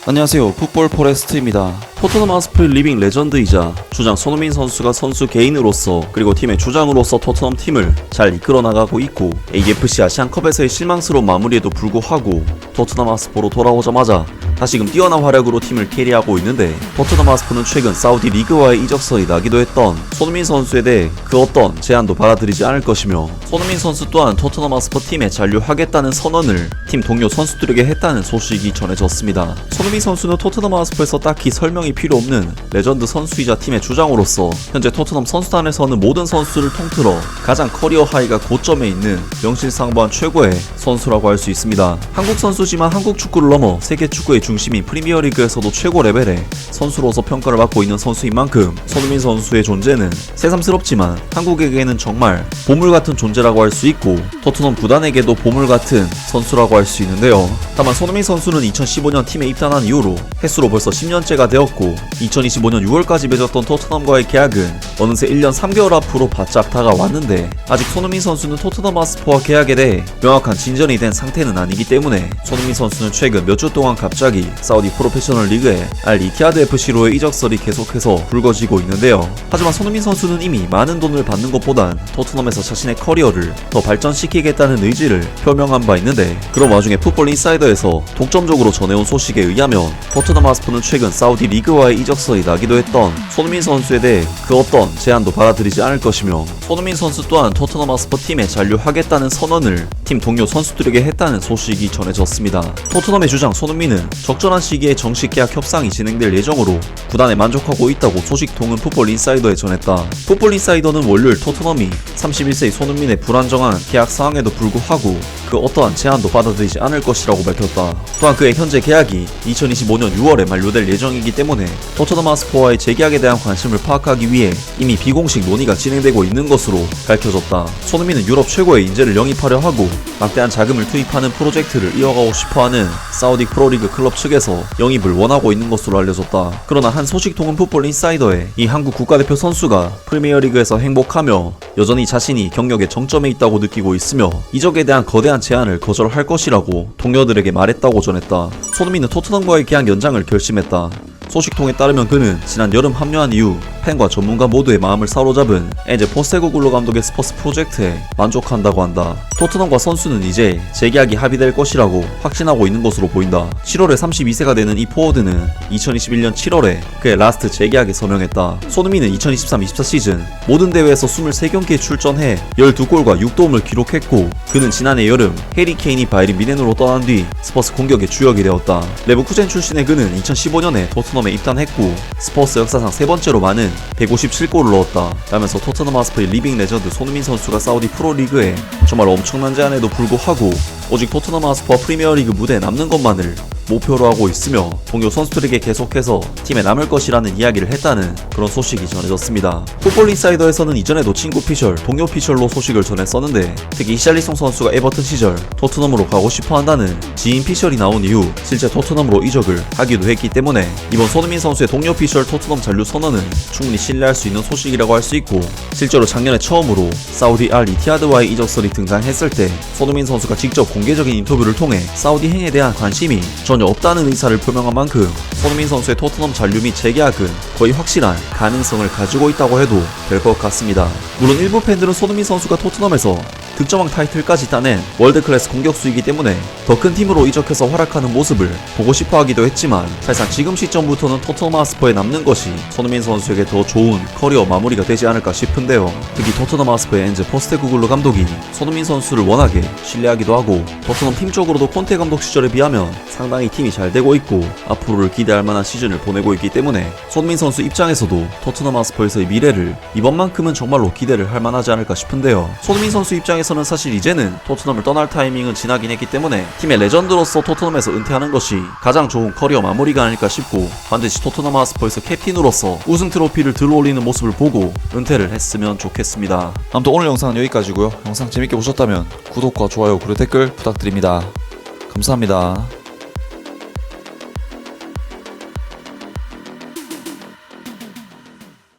안녕하세요. 풋볼 포레스트입니다. 토트넘 하스퍼의 리빙 레전드이자 주장 손흥민 선수가 선수 개인으로서 그리고 팀의 주장으로서 토트넘 팀을 잘 이끌어 나가고 있고, AFC 아시안컵에서의 실망스러운 마무리에도 불구하고 토트넘 하스퍼로 돌아오자마자 다시금 뛰어난 활약으로 팀을 캐리하고 있는데, 토트넘 하스퍼는 최근 사우디 리그와의 이적설이 나기도 했던 손흥민 선수에 대해 그 어떤 제안도 받아들이지 않을 것이며, 손흥민 선수 또한 토트넘 하스퍼 팀에 잔류하겠다는 선언을 팀 동료 선수들에게 했다는 소식이 전해졌습니다. 손흥민 선수는 토트넘 하스퍼에서 딱히 설명이 필요 없는 레전드 선수이자 팀의 주장으로서 현재 토트넘 선수단에서는 모든 선수를 통틀어 가장 커리어 하이가 고점에 있는 명실상부한 최고의 선수라고 할 수 있습니다. 한국 선수지만 한국 축구를 넘어 세계 축구의 중심인 프리미어리그에서도 최고 레벨의 선수로서 평가를 받고 있는 선수인 만큼 손흥민 선수의 존재는 새삼스럽지만 한국에게는 정말 보물같은 존재라고 할 수 있고, 토트넘 구단에게도 보물같은 선수라고 할 수 있는데요. 다만 손흥민 선수는 2015년 팀에 입단한 이후로 횟수로 벌써 10년째가 되었고, 2025년 6월까지 맺었던 토트넘과의 계약은 어느새 1년 3개월 앞으로 바짝 다가왔는데, 아직 손흥민 선수는 토트넘 하스퍼와 계약에 대해 명확한 진전이 된 상태는 아니기 때문에 손흥민 선수는 최근 몇 주 동안 갑자기 사우디 프로페셔널 리그의 알 이티하드 FC로의 이적설이 계속해서 불거지고 있는데요. 하지만 손흥민 선수는 이미 많은 돈을 받는 것보단 토트넘에서 자신의 커리어를 더 발전시키겠다는 의지를 표명한 바 있는데, 그런 와중에 풋볼 인사이더에서 독점적으로 전해온 소식에 의하면 토트넘 하스퍼는 최근 사우디 리그와의 이적설이 나기도 했던 손흥민 선수에 대해 그 어떤 제안도 받아들이지 않을 것이며, 손흥민 선수 또한 토트넘 하스퍼 팀에 잔류하겠다는 선언을 팀 동료 선수들에게 했다는 소식이 전해졌습니다. 토트넘의 주장 손흥민은 적절한 시기에 정식 계약 협상이 진행될 예정으로 구단에 만족하고 있다고 소식통은 풋볼 인사이더에 전했다. 풋볼 인사이더는 월요일 토트넘이 31세의 손흥민의 불안정한 계약 상황에도 불구하고 그 어떠한 제안도 받아들이지 않을 것이라고 밝혔다. 또한 그의 현재 계약이 2025년 6월에 만료될 예정이기 때문에 토트넘 하스퍼와의 재계약에 대한 관심을 파악하기 위해 이미 비공식 논의가 진행되고 있는 것으로 밝혀졌다. 손흥민은 유럽 최고의 인재를 영입하려 하고 막대한 자금을 투입하는 프로젝트를 이어가고 싶어하는 사우디 프로리그 클럽 측에서 영입을 원하고 있는 것으로 알려졌다. 그러나 한 소식통은 풋볼 인사이더에 이 한국 국가대표 선수가 프리미어리그에서 행복하며 여전히 자신이 경력의 정점에 있다고 느끼고 있으며 이적에 대한 거대한 제안을 거절할 것이라고 동료들에게 말했다고 전했다. 손흥민은 토트넘과의 계약 연장을 결심했다. 소식통에 따르면 그는 지난 여름 합류한 이후 팬과 전문가 모두의 마음을 사로잡은 엔제 포스테코글루 감독의 스퍼스 프로젝트에 만족한다고 한다. 토트넘과 선수는 이제 재계약이 합의될 것이라고 확신하고 있는 것으로 보인다. 7월에 32세가 되는 이 포워드는 2021년 7월에 그의 라스트 재계약에 서명했다. 손흥민은 2023-24 시즌 모든 대회에서 23경기에 출전해 12골과 6도움을 기록했고, 그는 지난해 여름 해리 케인이 바이에른 뮌헨으로 떠난 뒤 스퍼스 공격의 주역이 되었다. 레버쿠젠 출신의 그는 2015년에 토트넘에 입단했고 스퍼스 역사상 세 번째로 많은 157골을 넣었다. 라면서 토트넘 하스퍼의 리빙 레전드 손흥민 선수가 사우디 프로리그에 정말 엄청난 제안에도 불구하고 오직 토트넘 하스퍼 프리미어리그 무대에 남는 것만을 목표로 하고 있으며 동료 선수들에게 계속해서 팀에 남을 것이라는 이야기를 했다는 그런 소식이 전해졌습니다. 풋볼 인사이더에서는 이전에도 친구 피셜, 동료 피셜로 소식을 전했었는데, 특히 히샬리송 선수가 에버튼 시절 토트넘으로 가고 싶어한다는 지인 피셜이 나온 이후 실제 토트넘으로 이적을 하기도 했기 때문에 이번 손흥민 선수의 동료 피셜 토트넘 잔류 선언은 충분히 신뢰할 수 있는 소식이라고 할 수 있고, 실제로 작년에 처음으로 사우디 알 이티하드와의 이적설이 등장했을 때 손흥민 선수가 직접 공개적인 인터뷰를 통해 사우디 행에 대한 관심이 전혀 없다는 의사를 표명한 만큼 손흥민 선수의 토트넘 잔류 및 재계약은 거의 확실한 가능성을 가지고 있다고 해도 될 것 같습니다. 물론 일부 팬들은 손흥민 선수가 토트넘에서 득점왕 타이틀까지 따낸 월드클래스 공격수이기 때문에 더 큰 팀으로 이적해서 활약하는 모습을 보고 싶어 하기도 했지만, 사실상 지금 시점부터는 토트넘 하스퍼에 남는 것이 손흥민 선수에게 더 좋은 커리어 마무리가 되지 않을까 싶은데요. 특히 토트넘 하스퍼의 엔제 포스테코글루 감독이 손흥민 선수를 워낙에 신뢰하기도 하고, 토트넘 팀 쪽으로도 콘테 감독 시절에 비하면 상당히 팀이 잘 되고 있고 앞으로를 기대할 만한 시즌을 보내고 있기 때문에 손흥민 선수 입장에서도 토트넘 하스퍼에서의 미래를 이번만큼은 정말로 기대를 할 만하지 않을까 싶은데요. 손흥민 선수 입장에서는 사실 이제는 토트넘을 떠날 타이밍은 지나긴 했기 때문에 팀의 레전드로서 토트넘에서 은퇴하는 것이 가장 좋은 커리어 마무리가 아닐까 싶고, 반드시 토트넘 하스퍼에서 캡틴으로서 우승 트로피를 들어올리는 모습을 보고 은퇴를 했으면 좋겠습니다. 아무튼 오늘 영상은 여기까지고요. 영상 재밌게 보셨다면 구독과 좋아요 그리고 댓글 부탁드립니다. 감사합니다.